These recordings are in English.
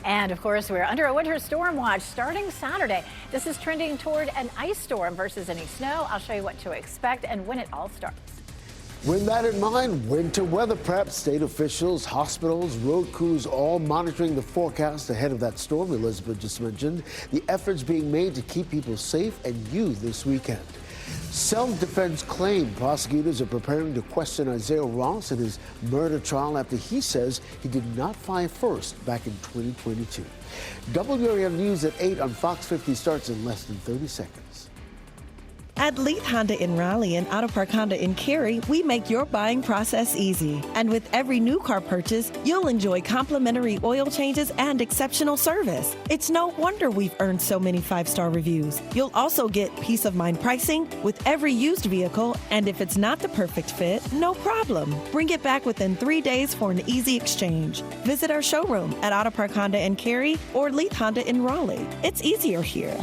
And of course, we're under a winter storm watch starting Saturday. This is trending toward an ice storm versus any snow. I'll show you what to expect and when it all starts. With that in mind, winter weather prep, state officials, hospitals, road crews all monitoring the forecast ahead of that storm Elizabeth just mentioned. The efforts being made to keep people safe and you this weekend. Self-defense claim. Prosecutors are preparing to question Isaiah Ross in his murder trial after he says he did not fire first back in 2022. WRAL News at 8 on Fox 50 starts in less than 30 seconds. At Leith Honda in Raleigh and Auto Park Honda in Cary, we make your buying process easy. And with every new car purchase, you'll enjoy complimentary oil changes and exceptional service. It's no wonder we've earned so many 5-star reviews. You'll also get peace of mind pricing with every used vehicle, and if it's not the perfect fit, no problem. Bring it back within 3 days for an easy exchange. Visit our showroom at Auto Park Honda in Cary or Leith Honda in Raleigh. It's easier here.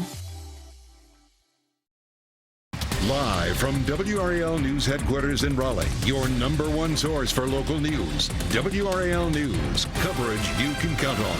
Live from WRAL News Headquarters in Raleigh, your #1 source for local news. WRAL News, coverage you can count on.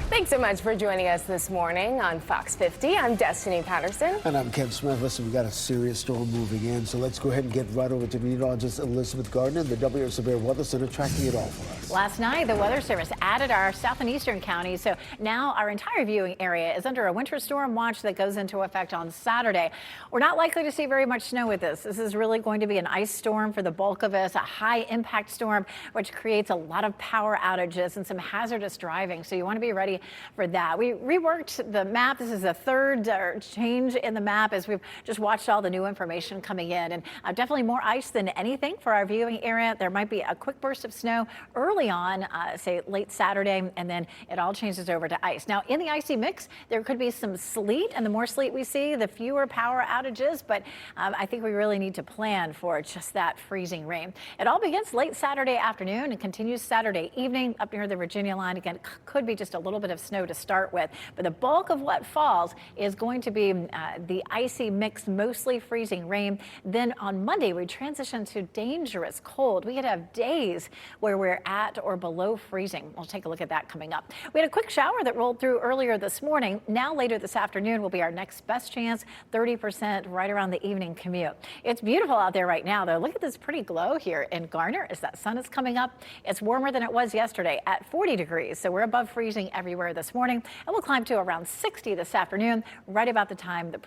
Thanks so much for joining us this morning on Fox 50. I'm Destiny Patterson. And I'm Ken Smith. Listen, we got a serious storm moving in, so let's go ahead and get right over to meteorologist Elizabeth Gardner, the WRAL Severe Weather Center, tracking it all for us. Last night, the Weather Service added our south and eastern counties, so now our entire viewing area is under a winter storm watch that goes into effect on Saturday. We're not likely to see very much snow with this. This is really going to be an ice storm for the bulk of us, a high impact storm, which creates a lot of power outages and some hazardous driving, so you want to be ready for that. We reworked the map. This is the third change in the map as we've just watched all the new information coming in, and definitely more ice than anything for our viewing area. There might be a quick burst of snow early on, say late Saturday, and then it all changes over to ice. Now, in the icy mix, there could be some sleet, and the more sleet we see, the fewer power outages, but I think we really need to plan for just that freezing rain. It all begins late Saturday afternoon and continues Saturday evening up near the Virginia line. Again, could be just a little bit of snow to start with, but the bulk of what falls is going to be the icy mix, mostly freezing rain. Then on Monday, we transition to dangerous cold. We could have days where we're at or below freezing. We'll take a look at that coming up. We had a quick shower that rolled through earlier this morning. Now later this afternoon will be our next best chance, 30% right around the evening commute. It's beautiful out there right now, though. Look at this pretty glow here in Garner as that sun is coming up. It's warmer than it was yesterday at 40 degrees, so we're above freezing everywhere this morning, and we'll climb to around 60 this afternoon, right about the time the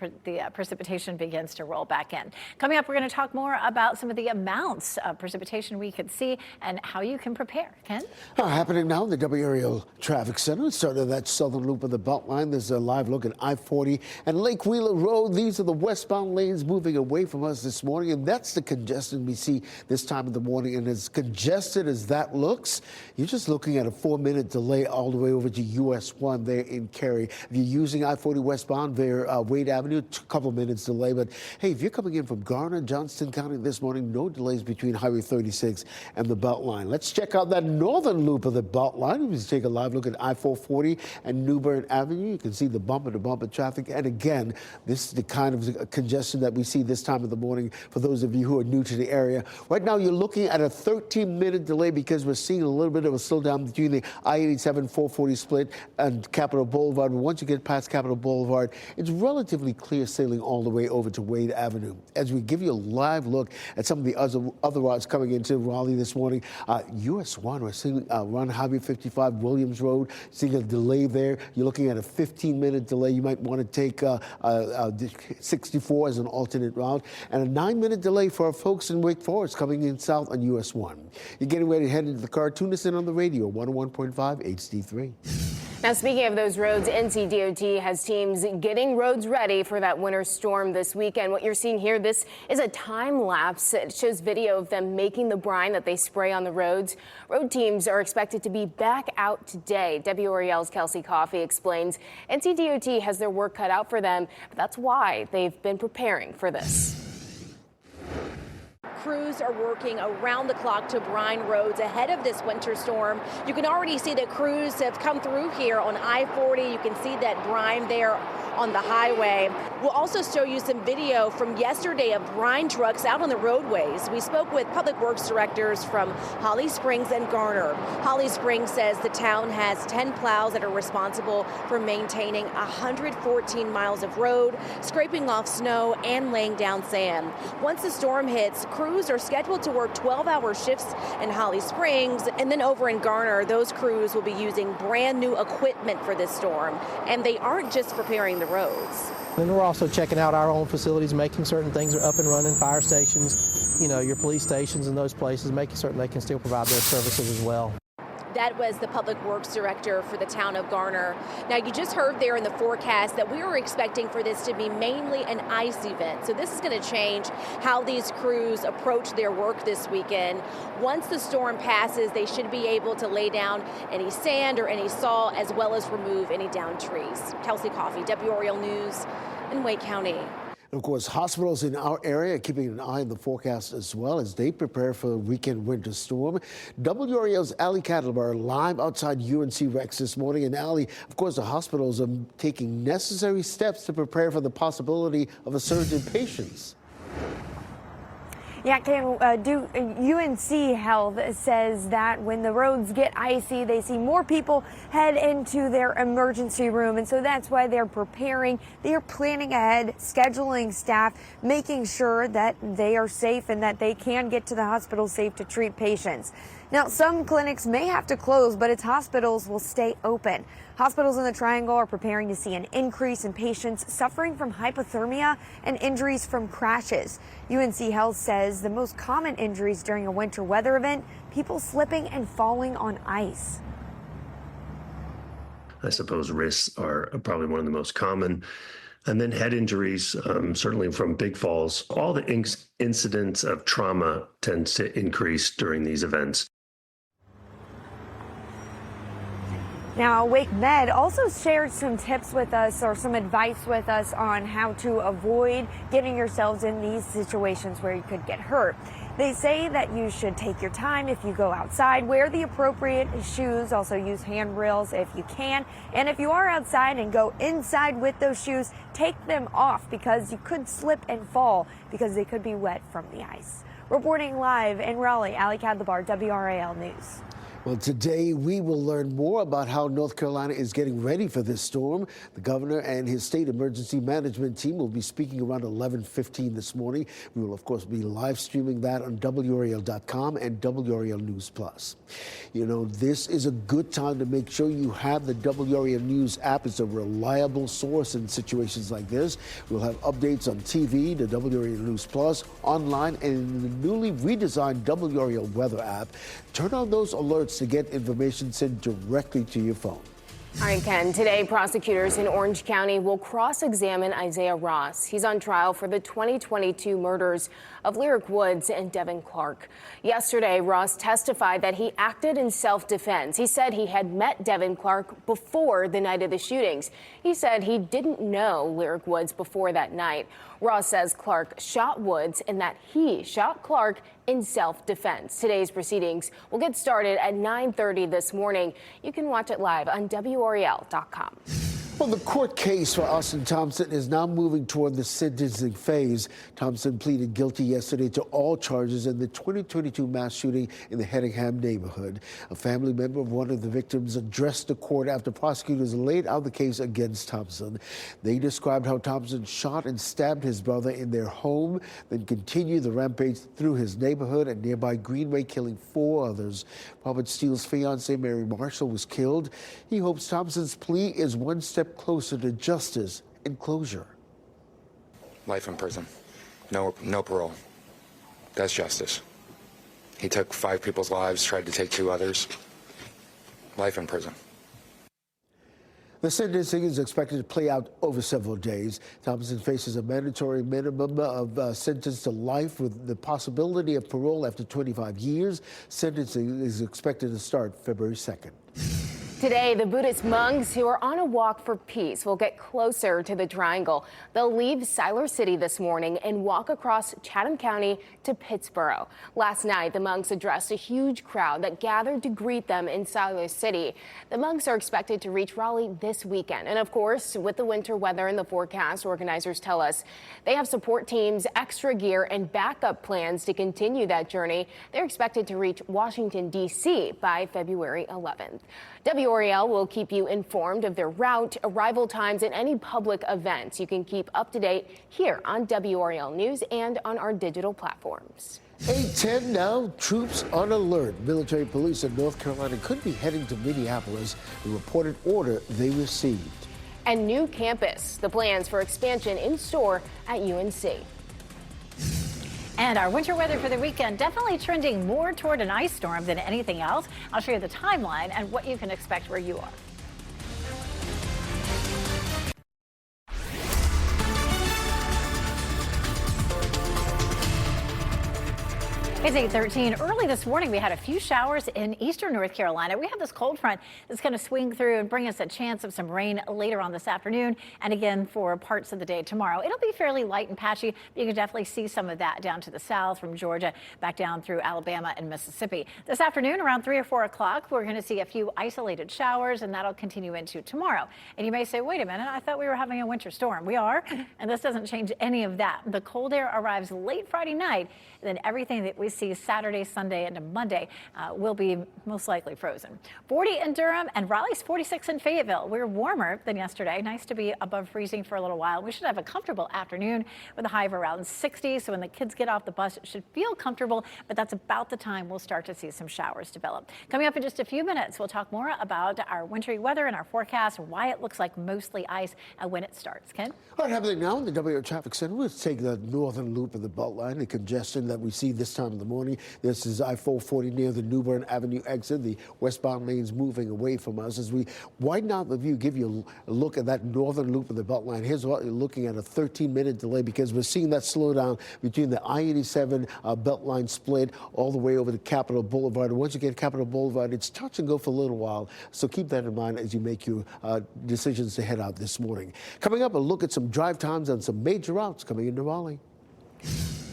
precipitation begins to roll back in. Coming up, we're going to talk more about some of the amounts of precipitation we could see and how you can prepare. Ken? Happening now in the WRAL Traffic Center. Started that southern loop of the Beltline. There's a live look at I-40 and Lake Wheeler Road. These are the westbound lanes moving away from us this morning, and that's the congestion we see this time of the morning. And as congested as that looks, you're just looking at a 4-minute delay all the way over to US 1 there in Cary. If you're using I-40 westbound there, Wade Avenue, a couple minutes delay. But hey, if you're coming in from Garner, Johnston County this morning, no delays between Highway 36 and the Beltline. Let's check out that northern loop of the Beltline. Let's take a live look at I-440 and New Bern Avenue. You can see the bumper-to-bumper traffic. And again, this is the kind of congestion that we see this time of the morning for those of you who are new to the area. Right now, you're looking at a 13-minute delay because we're seeing a little bit of a slowdown between the I-87-440 split and Capitol Boulevard. But once you get past Capitol Boulevard, it's relatively clear sailing all the way over to Wade Avenue. As we give you a live look at some of the other routes coming into Raleigh this morning, US 1, we're seeing run Highway 55 Williams Road, seeing a delay there. You're looking at a 15-minute delay. You might want to take 64 as an alternate route, and a 9-minute delay for our folks in Wake Forest coming in south on US 1. You're getting ready to head into the car. Tune us in on the radio, 101.5 HD3. Now, speaking of those roads, NCDOT has teams getting roads ready for that winter storm this weekend. What you're seeing here, this is a time lapse. It shows video of them making the brine that they spray on the roads. Road teams are expected to be back out today. WRAL's Kelsey Coffey explains NCDOT has their work cut out for them, but that's why they've been preparing for this. crews are working around the clock to brine roads ahead of this winter storm. You can already see that crews have come through here on I-40. You can see that brine there on the highway. We'll also show you some video from yesterday of brine trucks out on the roadways. We spoke with public works directors from Holly Springs and Garner. Holly Springs says the town has 10 plows that are responsible for maintaining 114 miles of road, scraping off snow and laying down sand. Once the storm hits, crews are scheduled to work 12-hour shifts in Holly Springs, and then over in Garner, those crews will be using brand new equipment for this storm. And they aren't just preparing the roads. And we're also checking out our own facilities, making certain things are up and running, fire stations, your police stations and those places, making certain they can still provide their services as well. That was the public works director for the town of Garner. Now, you just heard there in the forecast that we were expecting for this to be mainly an ice event. So this is going to change how these crews approach their work this weekend. Once the storm passes, they should be able to lay down any sand or any salt, as well as remove any downed trees. Kelsey Coffey, WRAL News in Wake County. Of course, hospitals in our area are keeping an eye on the forecast as well as they prepare for the weekend winter storm. WRAL's Allie Cadlebar live outside UNC Rex this morning. And Allie, of course, the hospitals are taking necessary steps to prepare for the possibility of a surge in patients. Yeah, UNC Health says that when the roads get icy, they see more people head into their emergency room. And so that's why they're preparing. They're planning ahead, scheduling staff, making sure that they are safe and that they can get to the hospital safe to treat patients. Now, some clinics may have to close, but its hospitals will stay open. Hospitals in the Triangle are preparing to see an increase in patients suffering from hypothermia and injuries from crashes. UNC Health says the most common injuries during a winter weather event, people slipping and falling on ice. I suppose wrists are probably one of the most common. And then head injuries, certainly from big falls. All the incidents of trauma tends to increase during these events. Now, Wake Med also shared some tips with us or some advice with us on how to avoid getting yourselves in these situations where you could get hurt. They say that you should take your time if you go outside, wear the appropriate shoes, also use handrails if you can. And if you are outside and go inside with those shoes, take them off because you could slip and fall because they could be wet from the ice. Reporting live in Raleigh, Allie Cadlebar, WRAL News. Well, today we will learn more about how North Carolina is getting ready for this storm. The governor and his state emergency management team will be speaking around 11:15 this morning. We will, of course, be live streaming that on WRAL.com and WRAL News Plus. This is a good time to make sure you have the WRAL News app. It's a reliable source in situations like this. We'll have updates on TV, the WRAL News Plus, online, and in the newly redesigned WRAL Weather app. Turn on those alerts to get information sent directly to your phone. All right, Ken, today prosecutors in Orange County will cross-examine Isaiah Ross. He's on trial for the 2022 murders of Lyric Woods and Devin Clark. Yesterday, Ross testified that he acted in self-defense. He said he had met Devin Clark before the night of the shootings. He said he didn't know Lyric Woods before that night. Ross says Clark shot Woods and that he shot Clark in self-defense. Today's proceedings will get started at 9:30 this morning. You can watch it live on WRAL.com. Well, the court case for Austin Thompson is now moving toward the sentencing phase. Thompson pleaded guilty yesterday to all charges in the 2022 mass shooting in the Hedingham neighborhood. A family member of one of the victims addressed the court after prosecutors laid out the case against Thompson. They described how Thompson shot and stabbed his brother in their home, then continued the rampage through his neighborhood and nearby Greenway, killing 4 others. Robert Steele's fiancée, Mary Marshall, was killed. He hopes Thompson's plea is one step closer to justice and closure. Life in prison. No parole. That's justice. He took 5 people's lives, tried to take 2 others. Life in prison. The sentencing is expected to play out over several days. Thompson faces a mandatory minimum of sentence to life with the possibility of parole after 25 years. Sentencing is expected to start February 2nd. Today, the Buddhist monks who are on a walk for peace will get closer to the Triangle. They'll leave Siler City this morning and walk across Chatham County to Pittsburgh. Last night, the monks addressed a huge crowd that gathered to greet them in Siler City. The monks are expected to reach Raleigh this weekend. And of course, with the winter weather in the forecast, organizers tell us they have support teams, extra gear, and backup plans to continue that journey. They're expected to reach Washington, D.C. by February 11th. WRAL will keep you informed of their route, arrival times, and any public events. You can keep up to date here on WRAL News and on our digital platforms. 8:10 now, troops on alert. Military police in North Carolina could be heading to Minneapolis, the reported order they received. And new campus, the plans for expansion in store at UNC. And our winter weather for the weekend definitely trending more toward an ice storm than anything else. I'll show you the timeline and what you can expect where you are. It's 8:13. Early this morning, we had a few showers in eastern North Carolina. We have this cold front that's going to swing through and bring us a chance of some rain later on this afternoon and again for parts of the day tomorrow. It'll be fairly light and patchy. You can definitely see some of that down to the south from Georgia back down through Alabama and Mississippi. This afternoon around 3 or 4 o'clock, we're going to see a few isolated showers, and that'll continue into tomorrow. And you may say, wait a minute, I thought we were having a winter storm. We are, and this doesn't change any of that. The cold air arrives late Friday night, and then everything that we see Saturday, Sunday, and Monday will be most likely frozen. 40 in Durham and Raleigh's 46 in Fayetteville. We're warmer than yesterday. Nice to be above freezing for a little while. We should have a comfortable afternoon with a high of around 60. So when the kids get off the bus, it should feel comfortable, but that's about the time we'll start to see some showers develop. Coming up in just a few minutes, we'll talk more about our wintry weather and our forecast, why it looks like mostly ice and when it starts. Ken? All right, happening now in the WRAL Traffic Center. Let's take the northern loop of the Beltline, the congestion that we see this time of the morning. This is I-440 near the New Bern Avenue exit. The westbound lanes moving away from us. As we widen out the view, give you a look at that northern loop of the Beltline. Here's what you're looking at, a 13-minute delay because we're seeing that slowdown between the I-87 Beltline split all the way over to Capitol Boulevard. And once you get Capitol Boulevard, it's touch and go for a little while. So keep that in mind as you make your decisions to head out this morning. Coming up, a look at some drive times on some major routes coming into Raleigh.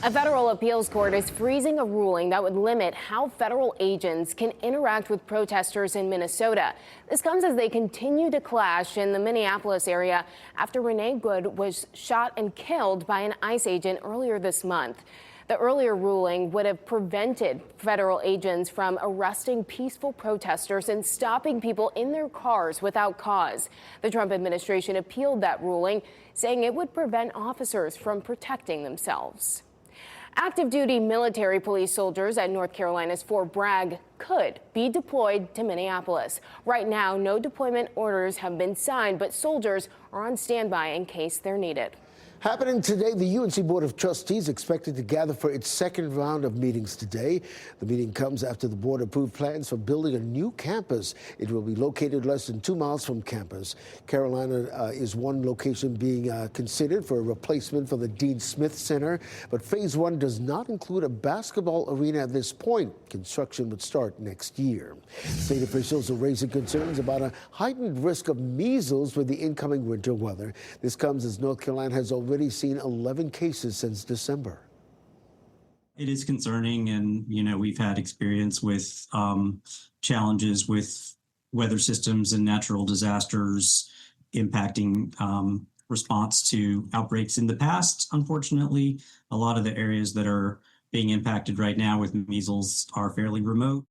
A federal appeals court is freezing a ruling that would limit how federal agents can interact with protesters in Minnesota. This comes as they continue to clash in the Minneapolis area after Renee Good was shot and killed by an ICE agent earlier this month. The earlier ruling would have prevented federal agents from arresting peaceful protesters and stopping people in their cars without cause. The Trump administration appealed that ruling, saying it would prevent officers from protecting themselves. Active duty military police soldiers at North Carolina's Fort Bragg could be deployed to Minneapolis. Right now, no deployment orders have been signed, but soldiers are on standby in case they're needed. Happening today, the UNC Board of Trustees expected to gather for its second round of meetings today. The meeting comes after the board approved plans for building a new campus. It will be located less than 2 miles from campus. Carolina is one location being considered for a replacement for the Dean Smith Center, but phase one does not include a basketball arena at this point. Construction would start next year. State officials are raising concerns about a heightened risk of measles with the incoming winter weather. This comes as North Carolina has already seen 11 cases since December. It is concerning, and we've had experience with challenges with weather systems and natural disasters impacting response to outbreaks in the past. Unfortunately, a lot of the areas that are being impacted right now with measles are fairly remote.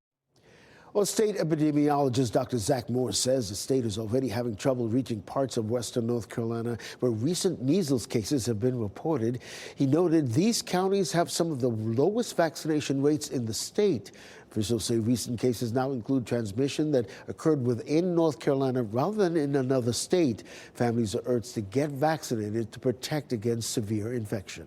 Well, state epidemiologist Dr. Zach Moore says the state is already having trouble reaching parts of western North Carolina where recent measles cases have been reported. He noted these counties have some of the lowest vaccination rates in the state. Officials say recent cases now include transmission that occurred within North Carolina rather than in another state. Families are urged to get vaccinated to protect against severe infection.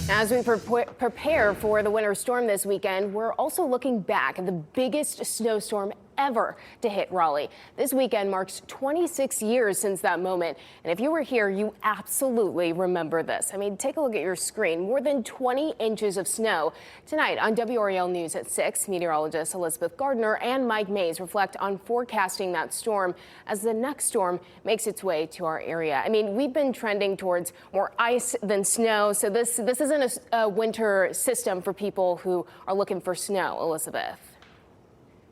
As we prepare for the winter storm this weekend, we're also looking back at the biggest snowstorm ever to hit Raleigh. This weekend marks 26 years since that moment. And if you were here, you absolutely remember this. I mean, take a look at your screen. More than 20 inches of snow. Tonight on WRAL News at 6, meteorologists Elizabeth Gardner and Mike Mays reflect on forecasting that storm as the next storm makes its way to our area. I mean, we've been trending towards more ice than snow, so this isn't a winter system for people who are looking for snow, Elizabeth.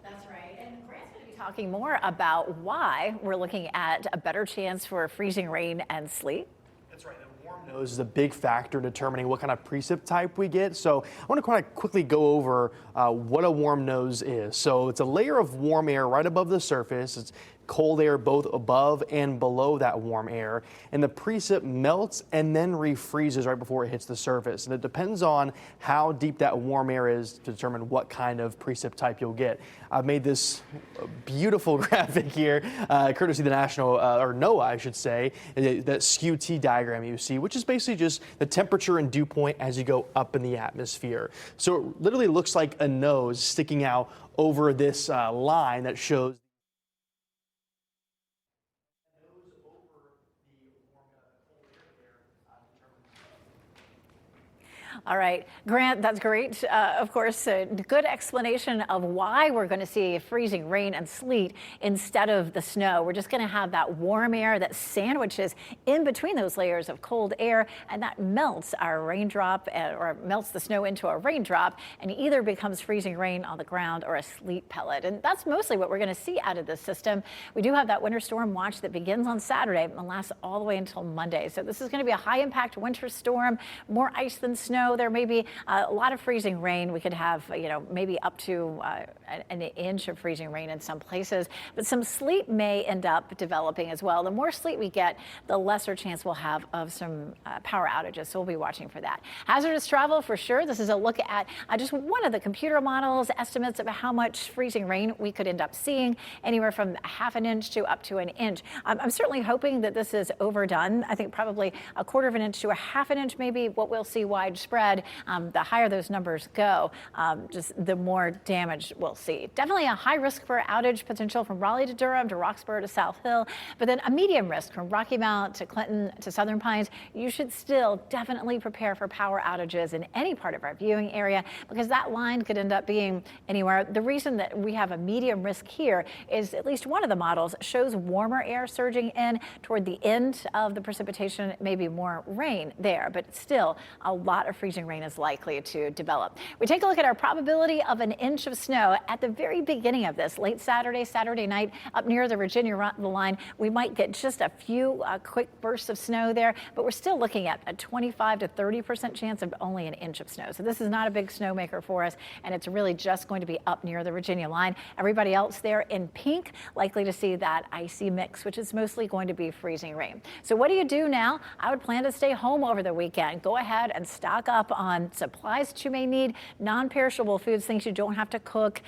That's right. And Grant's going to be talking more about why we're looking at a better chance for freezing rain and sleet. That's right. The warm nose is a big factor in determining what kind of precip type we get. So I want to kind of quickly go over what a warm nose is. So it's a layer of warm air right above the surface. It's cold air both above and below that warm air, and the precip melts and then refreezes right before it hits the surface. And it depends on how deep that warm air is to determine what kind of precip type you'll get. I've made this beautiful graphic here, courtesy of the National, or NOAA, I should say, that skew-T diagram you see, which is basically just the temperature and dew point as you go up in the atmosphere. So it literally looks like a nose sticking out over this line that shows All right, Grant, that's great. Of course, a good explanation of why we're going to see freezing rain and sleet instead of the snow. We're just going to have that warm air that sandwiches in between those layers of cold air, and that melts our raindrop or melts the snow into a raindrop and either becomes freezing rain on the ground or a sleet pellet. And that's mostly what we're going to see out of this system. We do have that winter storm watch that begins on Saturday and lasts all the way until Monday. So this is going to be a high impact winter storm, more ice than snow. There may be a lot of freezing rain. We could have, maybe up to an inch of freezing rain in some places, but some sleet may end up developing as well. The more sleet we get, the lesser chance we'll have of some power outages. So we'll be watching for that. Hazardous travel for sure. This is a look at just one of the computer models, estimates of how much freezing rain we could end up seeing, anywhere from half an inch to up to an inch. I'm certainly hoping that this is overdone. I think probably a quarter of an inch to a half an inch, maybe what we'll see widespread. The higher those numbers go, just the more damage we'll see. Definitely a high risk for outage potential from Raleigh to Durham to Roxborough to South Hill, but then a medium risk from Rocky Mount to Clinton to Southern Pines. You should still definitely prepare for power outages in any part of our viewing area because that line could end up being anywhere. The reason that we have a medium risk here is at least one of the models shows warmer air surging in toward the end of the precipitation, maybe more rain there, but still a lot of freezing rain is likely to develop. We take a look at our probability of an inch of snow at the very beginning of this, late Saturday night, up near the Virginia line. We might get just a few quick bursts of snow there, but we're still looking at a 25 to 30% chance of only an inch of snow. So this is not a big snowmaker for us, and it's really just going to be up near the Virginia line. Everybody else there in pink, likely to see that icy mix, which is mostly going to be freezing rain. So what do you do now? I would plan to stay home over the weekend. Go ahead and stock up on supplies that you may need, non-perishable foods, things you don't have to cook,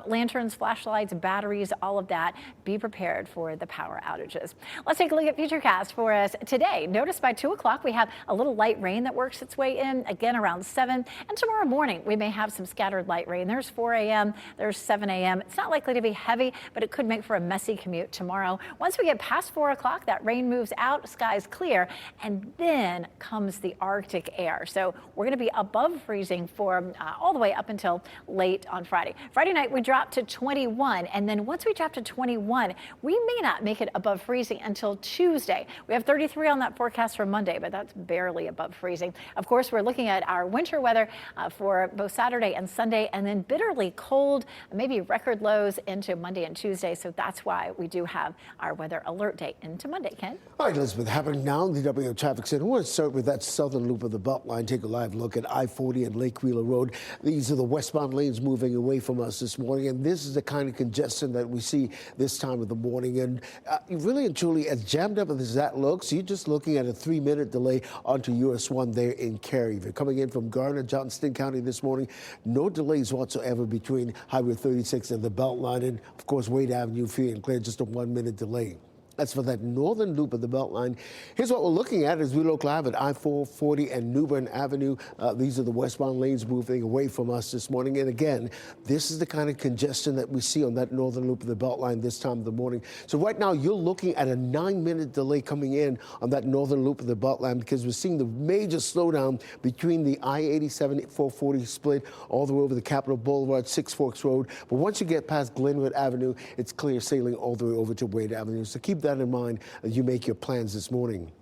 lanterns, flashlights, batteries, all of that. Be prepared for the power outages. Let's take a look at Futurecast for us today. Notice by 2 o'clock we have a little light rain that works its way in, again around 7. And tomorrow morning we may have some scattered light rain. There's 4 a.m., there's 7 a.m. It's not likely to be heavy, but it could make for a messy commute tomorrow. Once we get past 4 o'clock, that rain moves out, skies clear, and then comes the Arctic air. So we're going to be above freezing for all the way up until late on Friday. Friday night we drop to 21, and then once we drop to 21, we may not make it above freezing until Tuesday. We have 33 on that forecast for Monday, but that's barely above freezing. Of course, we're looking at our winter weather for both Saturday and Sunday, and then bitterly cold, maybe record lows into Monday and Tuesday. So that's why we do have our weather alert day into Monday. Ken? All right, Elizabeth, happening now in the WRAL Traffic Center. I want to start with that southern loop of the Beltline. Take a live look at I-40 and Lake Wheeler Road. These are the westbound lanes moving away from us this morning, and this is the kind of congestion that we see this time of the morning. And really and truly, as jammed up as that looks, you're just looking at a 3-minute delay onto US 1 there in Cary. If you're coming in from Garner, Johnston County this morning, no delays whatsoever between Highway 36 and the Beltline, and of course Wade Avenue free and clear, just a 1-minute delay. That's for that northern loop of the Beltline. Here's what we're looking at as we look live at I-440 and New Bern Avenue. These are the westbound lanes moving away from us this morning. And again, this is the kind of congestion that we see on that northern loop of the Beltline this time of the morning. So right now, you're looking at a 9-minute delay coming in on that northern loop of the Beltline because we're seeing the major slowdown between the I-87 440 split all the way over the Capitol Boulevard, Six Forks Road. But once you get past Glenwood Avenue, it's clear sailing all the way over to Wade Avenue. So keep that in mind as you make your plans this morning.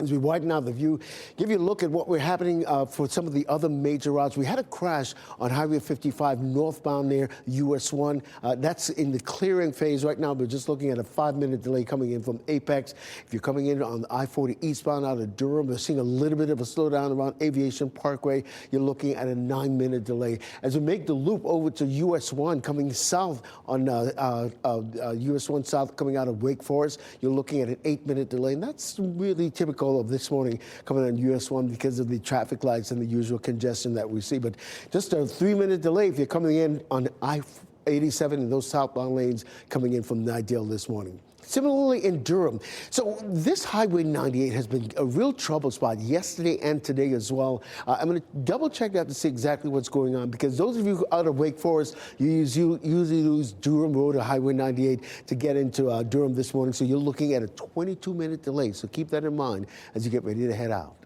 As we widen out the view, give you a look at what we're happening for some of the other major routes. We had a crash on Highway 55 northbound near US 1. That's in the clearing phase right now. We're just looking at a 5-minute delay coming in from Apex. If you're coming in on I-40 eastbound out of Durham, we're seeing a little bit of a slowdown around Aviation Parkway. You're looking at a 9-minute delay. As we make the loop over to US 1 coming south on US 1 south coming out of Wake Forest, you're looking at an 8-minute delay. And that's really typical of this morning coming on US 1 because of the traffic lights and the usual congestion that we see. But just a 3-minute delay if you're coming in on I-87 in those southbound lanes coming in from Nidale this morning. Similarly in Durham. So this Highway 98 has been a real trouble spot yesterday and today as well. I'm going to double check that to see exactly what's going on because those of you out of Wake Forest, you usually use Durham Road or Highway 98 to get into Durham this morning. So you're looking at a 22-minute delay. So keep that in mind as you get ready to head out.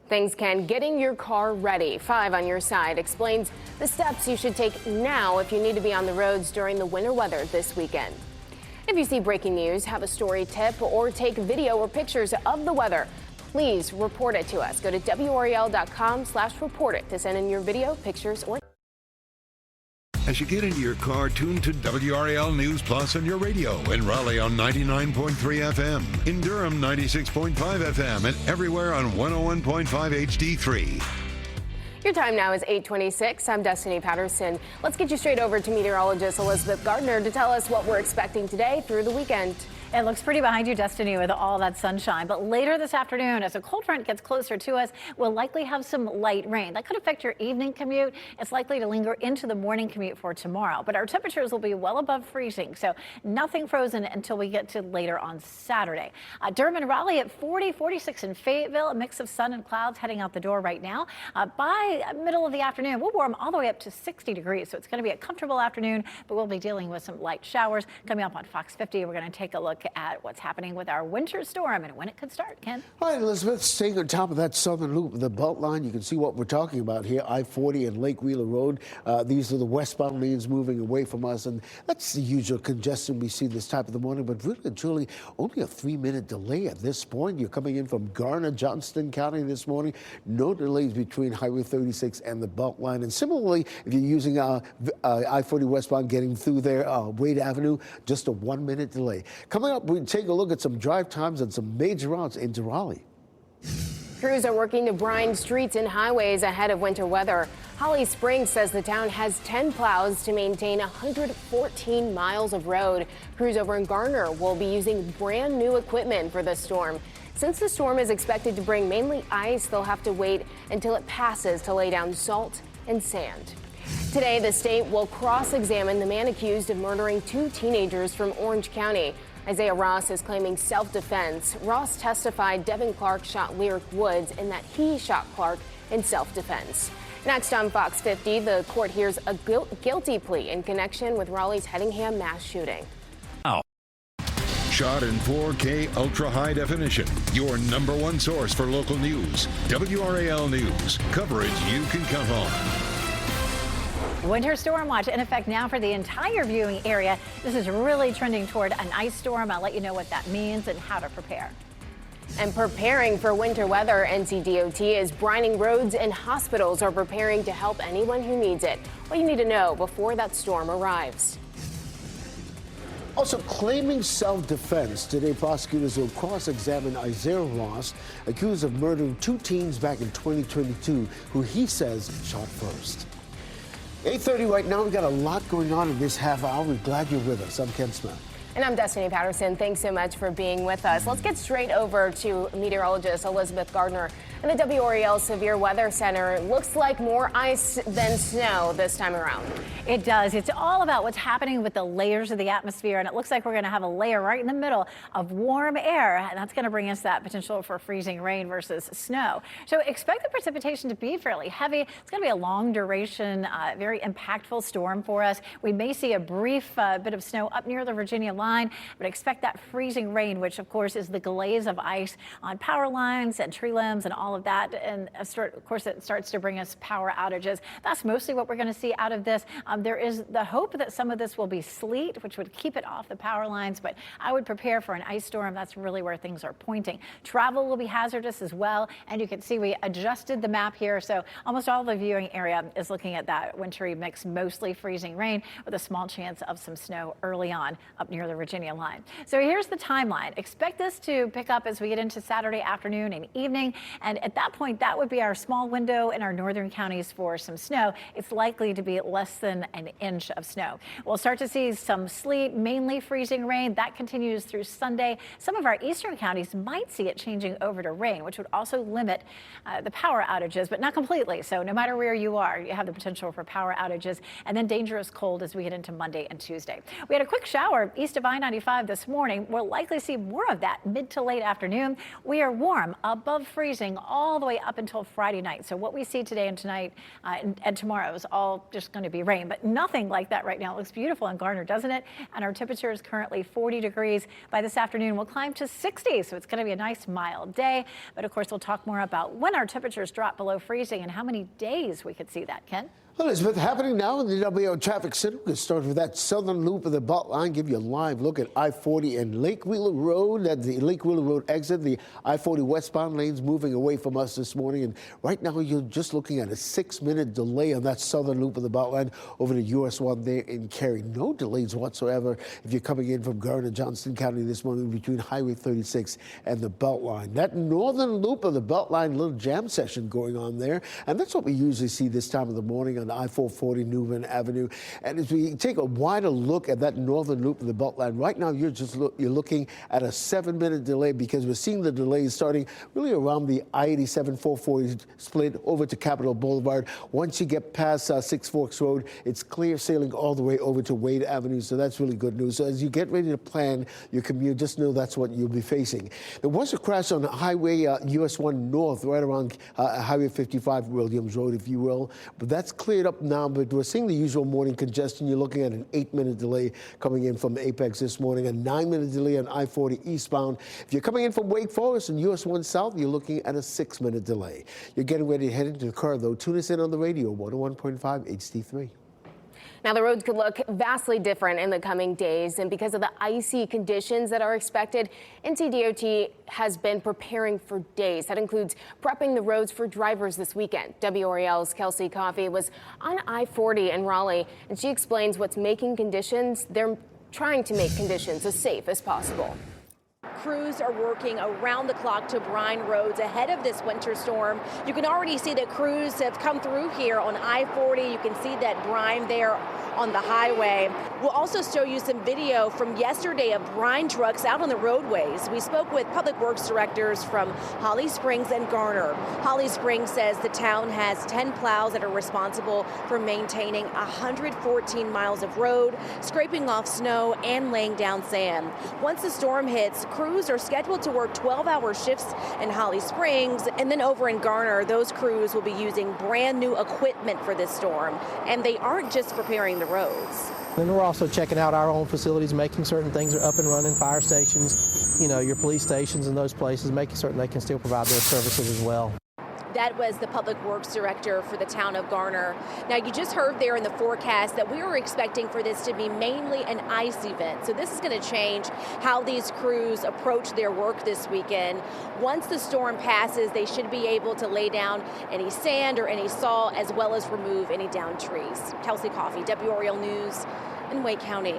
Thanks, Ken. Getting your car ready. 5 on your side explains the steps you should take now if you need to be on the roads during the winter weather this weekend. If you see breaking news, have a story tip, or take video or pictures of the weather, please report it to us. Go to WRAL.com/report it to send in your video, pictures, or... As you get into your car, tune to WRAL News Plus on your radio. In Raleigh on 99.3 FM. In Durham, 96.5 FM. And everywhere on 101.5 HD3. Your time now is 8:26. I'm Destiny Patterson. Let's get you straight over to meteorologist Elizabeth Gardner to tell us what we're expecting today through the weekend. It looks pretty behind you, Destiny, with all that sunshine. But later this afternoon, as a cold front gets closer to us, we'll likely have some light rain. That could affect your evening commute. It's likely to linger into the morning commute for tomorrow. But our temperatures will be well above freezing, so nothing frozen until we get to later on Saturday. Durham and Raleigh at 40, 46 in Fayetteville, a mix of sun and clouds heading out the door right now. By middle of the afternoon, we'll warm all the way up to 60 degrees, so it's going to be a comfortable afternoon, but we'll be dealing with some light showers. Coming up on Fox 50, we're going to take a look at what's happening with our winter storm and when it could start. Ken? All right, Elizabeth, staying on top of that southern loop of the Beltline, you can see what we're talking about here, I-40 and Lake Wheeler Road. These are the westbound lanes moving away from us, and that's the usual congestion we see this time of the morning, but really and truly only a 3-minute delay at this point. You're coming in from Garner, Johnston County this morning. No delays between Highway 36 and the Beltline. And similarly, if you're using I-40 westbound getting through there, Wade Avenue, just a 1-minute delay. Coming up, we take a look at some drive times and some major routes into Raleigh. Crews are working to brine streets and highways ahead of winter weather. Holly Springs says the town has 10 plows to maintain 114 miles of road. Crews over in Garner will be using brand new equipment for the storm. Since the storm is expected to bring mainly ice, they'll have to wait until it passes to lay down salt and sand. Today, the state will cross-examine the man accused of murdering 2 teenagers from Orange County. Isaiah Ross is claiming self-defense. Ross testified Devin Clark shot Lyric Woods and that he shot Clark in self-defense. Next on Fox 50, the court hears a guilty plea in connection with Raleigh's Hedingham mass shooting. Shot in 4K ultra high definition. Your #1 source for local news. WRAL News. Coverage you can count on. Winter storm watch in effect now for the entire viewing area. This is really trending toward an ice storm. I'll let you know what that means and how to prepare. And preparing for winter weather, NCDOT is brining roads and hospitals are preparing to help anyone who needs it. What you need to know before that storm arrives. Also claiming self-defense, today prosecutors will cross-examine Isaiah Ross, accused of murdering 2 teens back in 2022, who he says shot first. 8:30 right now. We've got a lot going on in this half hour. We're glad you're with us. I'm Ken Smith. And I'm Destiny Patterson. Thanks so much for being with us. Let's get straight over to meteorologist Elizabeth Gardner. And the WRAL Severe Weather Center looks like more ice than snow this time around. It does. It's all about what's happening with the layers of the atmosphere, and it looks like we're going to have a layer right in the middle of warm air, and that's going to bring us that potential for freezing rain versus snow. So expect the precipitation to be fairly heavy. It's going to be a long duration, very impactful storm for us. We may see a brief bit of snow up near the Virginia line, but expect that freezing rain, which of course is the glaze of ice on power lines and tree limbs and all of that. And of course, it starts to bring us power outages. That's mostly what we're going to see out of this. There is the hope that some of this will be sleet, which would keep it off the power lines, but I would prepare for an ice storm. That's really where things are pointing. Travel will be hazardous as well, and you can see we adjusted the map here, so almost all the viewing area is looking at that wintry mix, mostly freezing rain with a small chance of some snow early on up near the Virginia line. So here's the timeline. Expect this to pick up as we get into Saturday afternoon and evening, and at that point, that would be our small window in our northern counties for some snow. It's likely to be less than an inch of snow. We'll start to see some sleet, mainly freezing rain. That continues through Sunday. Some of our eastern counties might see it changing over to rain, which would also limit the power outages, but not completely. So no matter where you are, you have the potential for power outages, and then dangerous cold as we get into Monday and Tuesday. We had a quick shower east of I-95 this morning. We'll likely see more of that mid to late afternoon. We are warm, above freezing all the way up until Friday night. So what we see today and tonight and tomorrow is all just going to be rain, but nothing like that right now. It looks beautiful in Garner, doesn't it? And our temperature is currently 40 degrees. By this afternoon, we'll climb to 60. So it's going to be a nice mild day. But of course, we'll talk more about when our temperatures drop below freezing and how many days we could see that, Ken. Well, Elizabeth, happening now in the WRAL Traffic Center. We'll start with that southern loop of the Beltline, give you a live look at I-40 and Lake Wheeler Road. At the Lake Wheeler Road exit, the I-40 westbound lanes moving away from us this morning. And right now, you're just looking at a 6-minute delay on that southern loop of the Beltline over to US 1 there in Cary. No delays whatsoever if you're coming in from Garner, Johnston County this morning between Highway 36 and the Beltline. That northern loop of the Beltline, little jam session going on there. And that's what we usually see this time of the morning on I-440 Newman Avenue. And as we take a wider look at that northern loop of the Beltline, right now you're looking at a 7-minute delay because we're seeing the delays starting really around the I-87 440 split over to Capitol Boulevard. Once you get past Six Forks Road, it's clear sailing all the way over to Wade Avenue. So that's really good news. So as you get ready to plan your commute, just know that's what you'll be facing. There was a crash on Highway US 1 North, right around Highway 55 Williams Road, if you will. But that's cleared up now, but we're seeing the usual morning congestion. You're looking at an 8-minute delay coming in from Apex this morning, a 9-minute delay on I-40 eastbound. If you're coming in from Wake Forest and US 1 South, you're looking at a 6-minute delay. You're getting ready to head into the car, though. Tune us in on the radio, 101.5 HD3. Now, the roads could look vastly different in the coming days, and because of the icy conditions that are expected, NCDOT has been preparing for days. That includes prepping the roads for drivers this weekend. WRAL's Kelsey Coffey was on I-40 in Raleigh, and she explains what's making conditions. They're trying to make conditions as safe as possible. Crews are working around the clock to brine roads ahead of this winter storm. You can already see that crews have come through here on I-40. You can see that brine there on the highway. We'll also show you some video from yesterday of brine trucks out on the roadways. We spoke with public works directors from Holly Springs and Garner. Holly Springs says the town has 10 plows that are responsible for maintaining 114 miles of road, scraping off snow and laying down sand. Once the storm hits, crews are scheduled to work 12-hour shifts in Holly Springs, and then over in Garner, those crews will be using brand new equipment for this storm. And they aren't just preparing the roads. And we're also checking out our own facilities, making certain things are up and running, fire stations, your police stations and those places, making certain they can still provide those services as well. That was the public works director for the town of Garner. Now, you just heard there in the forecast that we were expecting for this to be mainly an ice event. So this is going to change how these crews approach their work this weekend. Once the storm passes, they should be able to lay down any sand or any salt, as well as remove any downed trees. Kelsey Coffey, WRAL News in Wake County.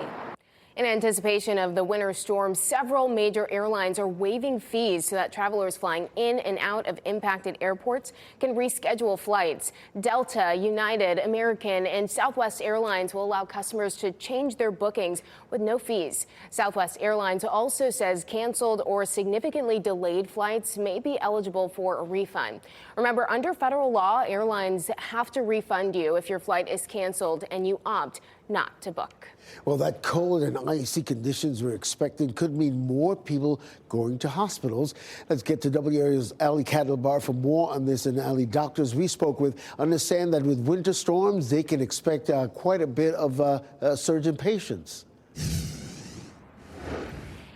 In anticipation of the winter storm, several major airlines are waiving fees so that travelers flying in and out of impacted airports can reschedule flights. Delta, United, American, and Southwest Airlines will allow customers to change their bookings with no fees. Southwest Airlines also says canceled or significantly delayed flights may be eligible for a refund. Remember, under federal law, airlines have to refund you if your flight is canceled and you opt not to book. Well, that cold and icy conditions we're expecting could mean more people going to hospitals. Let's get to WRAL's Ali Kadelbar for more on this. And Ali, doctors we spoke with understand that with winter storms, they can expect quite a bit of a surge in patients.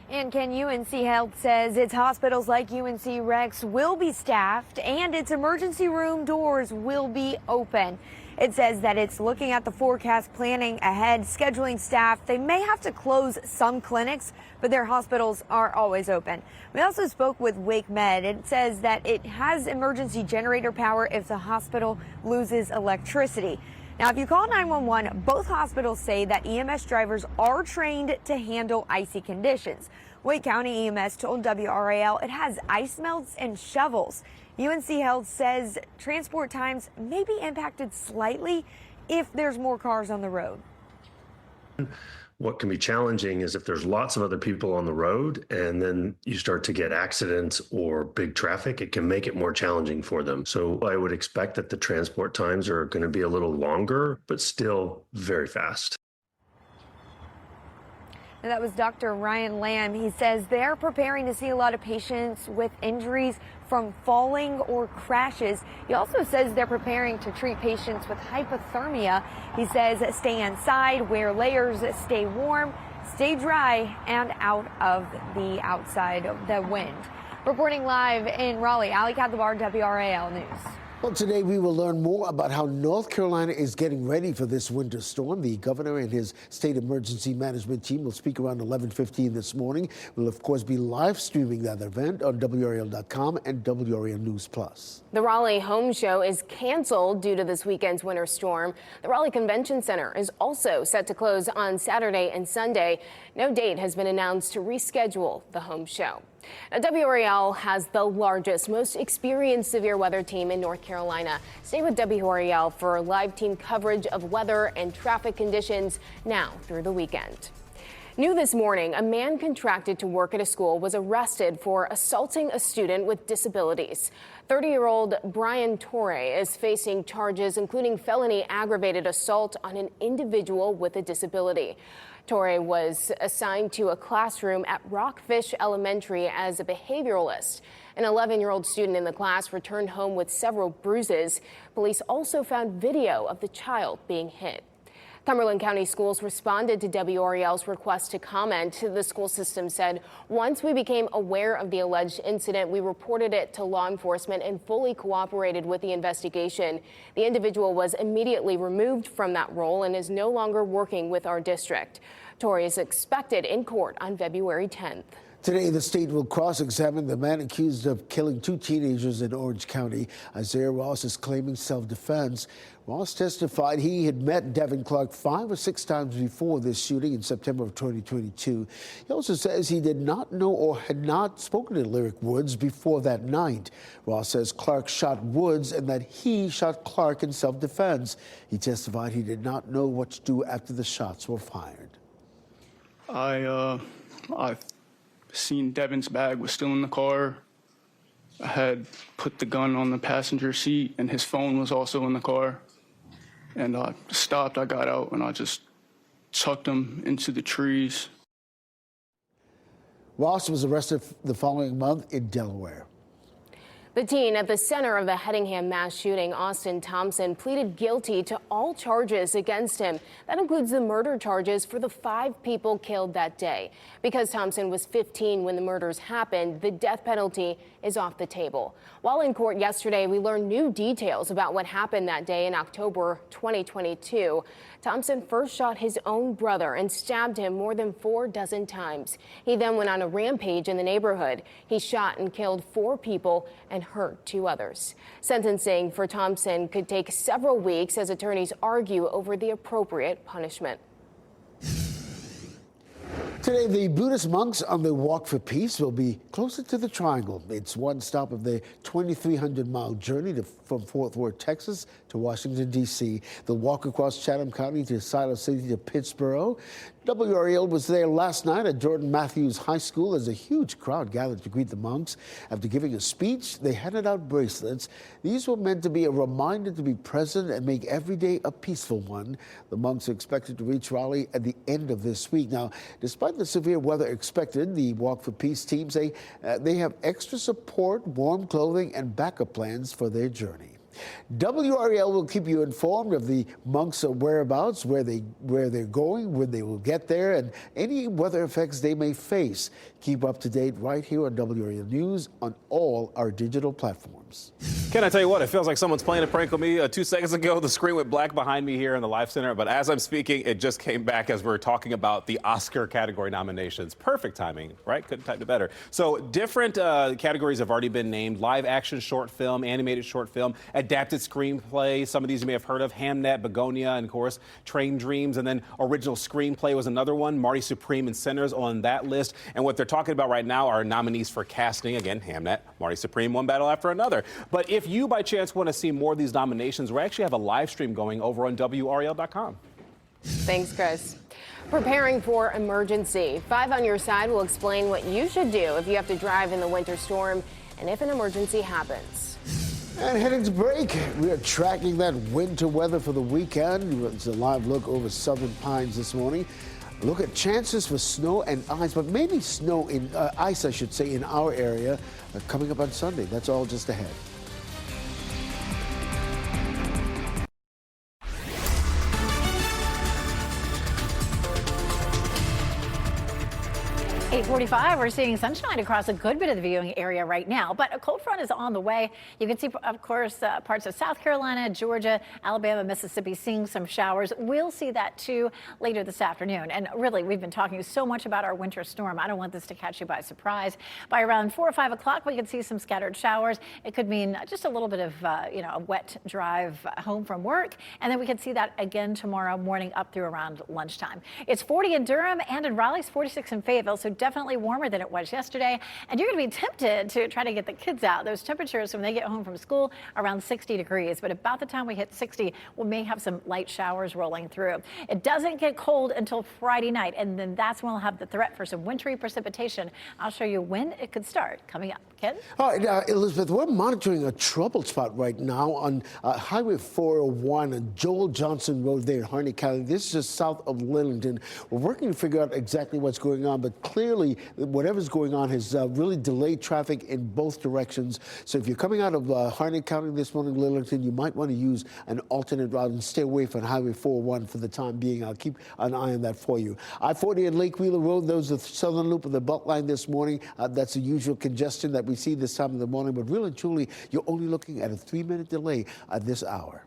And Ken, UNC Health says its hospitals like UNC Rex will be staffed and its emergency room doors will be open. It says that it's looking at the forecast, planning ahead, scheduling staff. They may have to close some clinics, but their hospitals are always open. We also spoke with Wake Med. It says that it has emergency generator power if the hospital loses electricity. Now, if you call 911, both hospitals say that EMS drivers are trained to handle icy conditions. Wake County EMS told WRAL it has ice melts and shovels. UNC Health says transport times may be impacted slightly if there's more cars on the road. What can be challenging is if there's lots of other people on the road and then you start to get accidents or big traffic, it can make it more challenging for them. So I would expect that the transport times are going to be a little longer, but still very fast. And that was Dr. Ryan Lamb. He says they're preparing to see a lot of patients with injuries from falling or crashes. He also says they're preparing to treat patients with hypothermia. He says stay inside, wear layers, stay warm, stay dry, and out of the outside of the wind. Reporting live in Raleigh, Ali Kadelbar, WRAL News. Well, today we will learn more about how North Carolina is getting ready for this winter storm. The governor and his state emergency management team will speak around 11:15 this morning. We'll, of course, be live streaming that event on WRAL.com and WRAL News Plus. The Raleigh Home Show is canceled due to this weekend's winter storm. The Raleigh Convention Center is also set to close on Saturday and Sunday. No date has been announced to reschedule the Home Show. Now, WRAL has the largest, most experienced severe weather team in North Carolina. Stay with WRAL for live team coverage of weather and traffic conditions now through the weekend. New this morning, a man contracted to work at a school was arrested for assaulting a student with disabilities. 30-year-old Brian Torre is facing charges including felony aggravated assault on an individual with a disability. Torre was assigned to a classroom at Rockfish Elementary as a behavioralist. An 11-year-old student in the class returned home with several bruises. Police also found video of the child being hit. Cumberland County Schools responded to WRAL's request to comment. The school system said, once we became aware of the alleged incident, we reported it to law enforcement and fully cooperated with the investigation. The individual was immediately removed from that role and is no longer working with our district. Torre is expected in court on February 10th. Today, the state will cross-examine the man accused of killing 2 teenagers in Orange County. Isaiah Ross is claiming self-defense. Ross testified he had met Devin Clark 5 or 6 times before this shooting in September of 2022. He also says he did not know or had not spoken to Lyric Woods before that night. Ross says Clark shot Woods and that he shot Clark in self-defense. He testified he did not know what to do after the shots were fired. I seen Devin's bag was still in the car. I had put the gun on the passenger seat and his phone was also in the car. And I stopped, I got out, and I just chucked him into the trees. Ross was arrested the following month in Delaware. The teen at the center of the Hedingham mass shooting, Austin Thompson, pleaded guilty to all charges against him. That includes the murder charges for the 5 people killed that day. Because Thompson was 15 when the murders happened, the death penalty is off the table. While in court yesterday, we learned new details about what happened that day in October 2022. Thompson first shot his own brother and stabbed him more than 4 dozen times. He then went on a rampage in the neighborhood. He shot and killed 4 people and hurt 2 others. Sentencing for Thompson could take several weeks as attorneys argue over the appropriate punishment. Today, the Buddhist monks on the Walk for Peace will be closer to the Triangle. It's one stop of their 2,300-mile journey from Fort Worth, Texas to Washington, D.C. They'll walk across Chatham County to Silos City to Pittsburgh. WRAL was there last night at Jordan Matthews High School as a huge crowd gathered to greet the monks. After giving a speech, they handed out bracelets. These were meant to be a reminder to be present and make every day a peaceful one. The monks are expected to reach Raleigh at the end of this week. Now, despite the severe weather expected, the Walk for Peace team say they have extra support, warm clothing, and backup plans for their journey. WRAL will keep you informed of the monks' whereabouts, where they're going, when they will get there, and any weather effects they may face. Keep up to date right here on WRAL News on all our digital platforms. Can I tell you what? It feels like someone's playing a prank on me. 2 seconds ago, the screen went black behind me here in the Live Center, but as I'm speaking, it just came back as we're talking about the Oscar category nominations. Perfect timing, right? Couldn't type it better. So different categories have already been named: live action short film, animated short film, adapted screenplay. Some of these you may have heard of: Hamnet, Begonia, and of course, Train Dreams. And then original screenplay was another one. Marty Supreme and Sinners on that list. And what they're talking about right now are nominees for casting. Again, Hamnet, Marty Supreme, one battle after another. But if you by chance want to see more of these nominations, we actually have a live stream going over on WRAL.com. Thanks, Chris. Preparing for emergency. 5 on your side will explain what you should do if you have to drive in the winter storm and if an emergency happens. And heading to break, we are tracking that winter weather for the weekend. It's a live look over Southern Pines this morning. Look at chances for snow and ice, but maybe snow in ice, I should say, in our area coming up on Sunday. That's all just ahead. 8:45, we're seeing sunshine across a good bit of the viewing area right now, but a cold front is on the way. You can see, of course, parts of South Carolina, Georgia, Alabama, Mississippi seeing some showers. We'll see that too later this afternoon. And really, we've been talking so much about our winter storm. I don't want this to catch you by surprise. By around 4 or 5 o'clock, we could see some scattered showers. It could mean just a little bit of, a wet drive home from work. And then we could see that again tomorrow morning up through around lunchtime. It's 40 in Durham and in Raleigh, 46 in Fayetteville. So definitely warmer than it was yesterday. And you're going to be tempted to try to get the kids out. Those temperatures when they get home from school around 60 degrees. But about the time we hit 60, we may have some light showers rolling through. It doesn't get cold until Friday night. And then that's when we'll have the threat for some wintry precipitation. I'll show you when it could start coming up. Ken? All right, Elizabeth, we're monitoring a trouble spot right now on Highway 401 and Joel Johnson Road there in Harney County. This is just south of Lillington. We're working to figure out exactly what's going on, but clearly whatever's going on has really delayed traffic in both directions. So if you're coming out of Harney County this morning, Lillington, you might want to use an alternate route and stay away from Highway 401 for the time being. I'll keep an eye on that for you. I-40 and Lake Wheeler Road, those are the southern loop of the Beltline this morning. That's the usual congestion that we see this time of the morning, but really and truly, you're only looking at a 3-minute delay at this hour.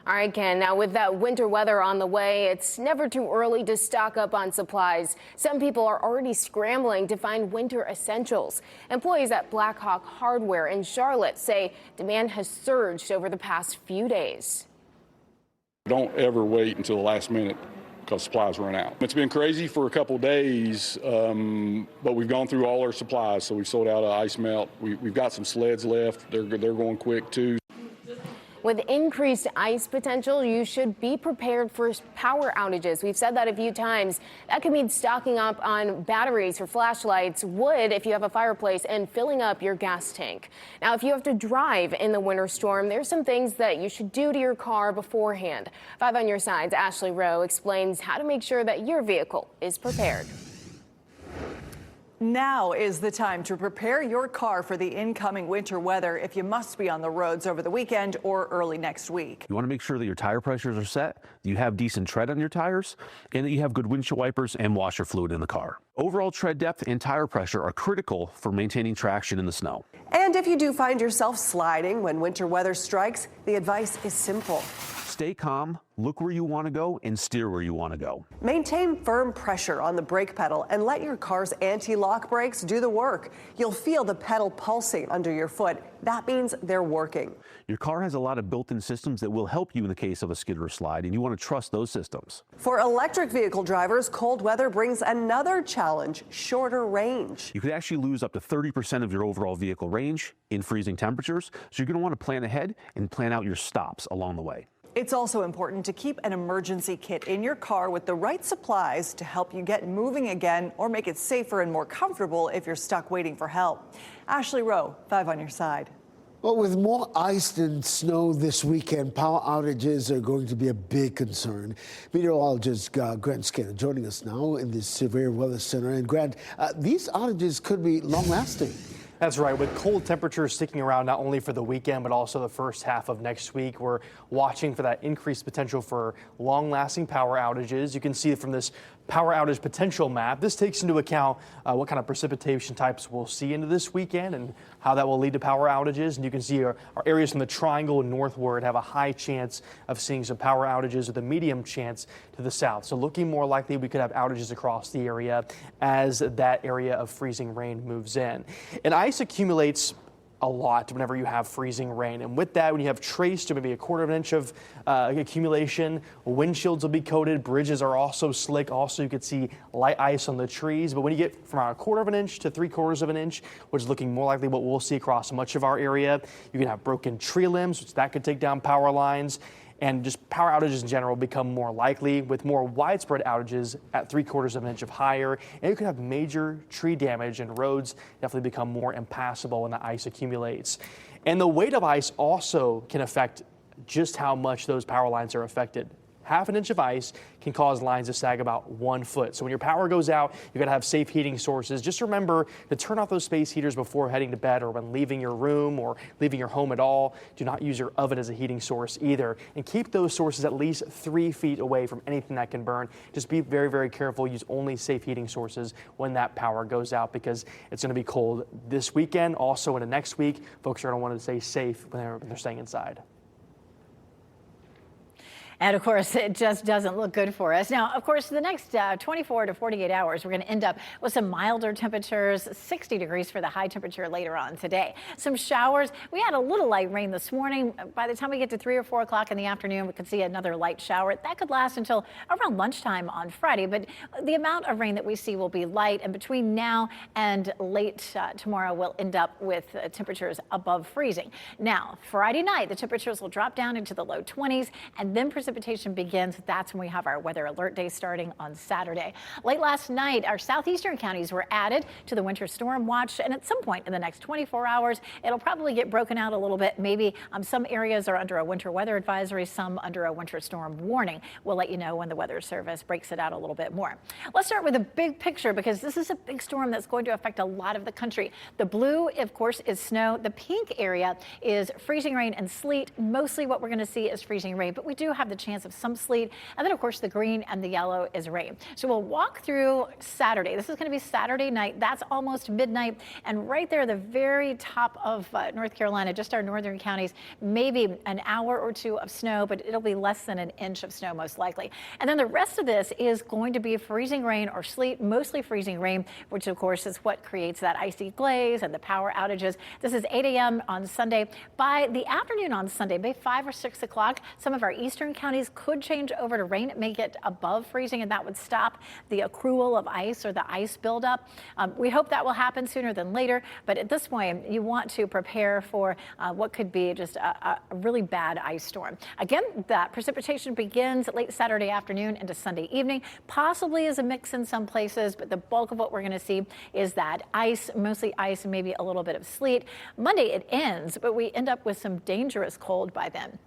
All right, Ken, now with that winter weather on the way, it's never too early to stock up on supplies. Some people are already scrambling to find winter essentials. Employees at Blackhawk Hardware in Charlotte say demand has surged over the past few days. Don't ever wait until the last minute because supplies run out. It's been crazy for a couple days, but we've gone through all our supplies. So we've sold out of ice melt. We've got some sleds left. They're going quick too. With increased ice potential, you should be prepared for power outages. We've said that a few times. That could mean stocking up on batteries for flashlights, wood if you have a fireplace, and filling up your gas tank. Now, if you have to drive in the winter storm, there's some things that you should do to your car beforehand. 5 on your side's Ashley Rowe explains how to make sure that your vehicle is prepared. Now is the time to prepare your car for the incoming winter weather if you must be on the roads over the weekend or early next week. You want to make sure that your tire pressures are set, you have decent tread on your tires, and that you have good windshield wipers and washer fluid in the car. Overall tread depth and tire pressure are critical for maintaining traction in the snow. And if you do find yourself sliding when winter weather strikes, the advice is simple. Stay calm, look where you want to go, and steer where you want to go. Maintain firm pressure on the brake pedal and let your car's anti-lock brakes do the work. You'll feel the pedal pulsing under your foot. That means they're working. Your car has a lot of built-in systems that will help you in the case of a skid or slide, and you want to trust those systems. For electric vehicle drivers, cold weather brings another challenge: shorter range. You could actually lose up to 30% of your overall vehicle range in freezing temperatures, so you're going to want to plan ahead and plan out your stops along the way. It's also important to keep an emergency kit in your car with the right supplies to help you get moving again or make it safer and more comfortable if you're stuck waiting for help. Ashley Rowe, 5 on your side. Well, with more ice than snow this weekend, power outages are going to be a big concern. Meteorologist Grant Skinner joining us now in the Severe Weather Center. And Grant, these outages could be long-lasting. That's right. With cold temperatures sticking around not only for the weekend, but also the first half of next week, we're watching for that increased potential for long-lasting power outages. You can see from this power outage potential map, this takes into account what kind of precipitation types we'll see into this weekend and how that will lead to power outages. And you can see our areas from the triangle northward have a high chance of seeing some power outages with a medium chance to the south. So looking more likely we could have outages across the area as that area of freezing rain moves in. And ice accumulates a lot whenever you have freezing rain. And with that, when you have trace to maybe a quarter of an inch of accumulation, windshields will be coated. Bridges are also slick. Also, you could see light ice on the trees. But when you get from a quarter of an inch to 3/4 of an inch, which is looking more likely what we'll see across much of our area, you can have broken tree limbs, which that could take down power lines. And just power outages in general become more likely with more widespread outages at 3/4 of an inch of higher. And you could have major tree damage and roads definitely become more impassable when the ice accumulates. And the weight of ice also can affect just how much those power lines are affected. Half an inch of ice can cause lines to sag about 1 foot. So when your power goes out, you got to have safe heating sources. Just remember to turn off those space heaters before heading to bed or when leaving your room or leaving your home at all. Do not use your oven as a heating source either. And keep those sources at least 3 feet away from anything that can burn. Just be very, very careful. Use only safe heating sources when that power goes out because it's going to be cold this weekend. Also into next week, folks are going to want to stay safe when they're staying inside. And of course, it just doesn't look good for us. Now, of course, the next 24 to 48 hours, we're going to end up with some milder temperatures, 60 degrees for the high temperature later on today. Some showers. We had a little light rain this morning. By the time we get to 3 or 4 o'clock in the afternoon, we could see another light shower. That could last until around lunchtime on Friday. But the amount of rain that we see will be light. And between now and late tomorrow, we'll end up with temperatures above freezing. Now, Friday night, the temperatures will drop down into the low 20s and then precipitation begins. That's when we have our weather alert day starting on Saturday. Late last night, our southeastern counties were added to the winter storm watch, and at some point in the next 24 hours, it'll probably get broken out a little bit. Maybe some areas are under a winter weather advisory, some under a winter storm warning. We'll let you know when the Weather Service breaks it out a little bit more. Let's start with the big picture because this is a big storm that's going to affect a lot of the country. The blue, of course, is snow. The pink area is freezing rain and sleet. Mostly what we're going to see is freezing rain, but we do have the chance of some sleet. And then, of course, the green and the yellow is rain. So we'll walk through Saturday. This is going to be Saturday night. That's almost midnight. And right there, the very top of North Carolina, just our northern counties, maybe an hour or two of snow, but it'll be less than an inch of snow most likely. And then the rest of this is going to be freezing rain or sleet, mostly freezing rain, which of course is what creates that icy glaze and the power outages. This is 8 a.m. on Sunday. By the afternoon on Sunday, by 5 or 6 o'clock, some of our eastern counties could change over to rain. It may get above freezing, and that would stop the accrual of ice or the ice buildup. We hope that will happen sooner than later, but at this point, you want to prepare for what could be just a really bad ice storm. Again, that precipitation begins late Saturday afternoon into Sunday evening, possibly as a mix in some places, but the bulk of what we're going to see is that ice, mostly ice and maybe a little bit of sleet. Monday, it ends, but we end up with some dangerous cold by then.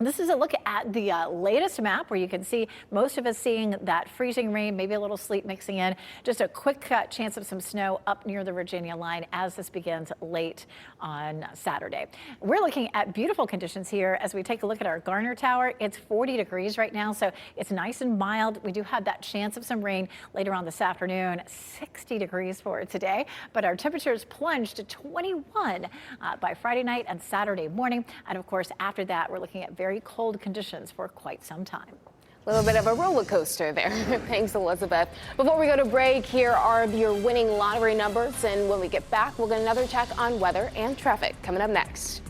This is a look at the latest map where you can see most of us seeing that freezing rain, maybe a little sleet mixing in. Just a quick chance of some snow up near the Virginia line as this begins late on Saturday. We're looking at beautiful conditions here as we take a look at our Garner Tower. It's 40 degrees right now, so it's nice and mild. We do have that chance of some rain later on this afternoon. 60 degrees for today, but our temperatures plunged to 21 by Friday night and Saturday morning. And of course, after that, we're looking at very cold conditions for quite some time. A little bit of a roller coaster there. Thanks, Elizabeth. Before we go to break, here are your winning lottery numbers. And when we get back, we'll get another check on weather and traffic coming up next.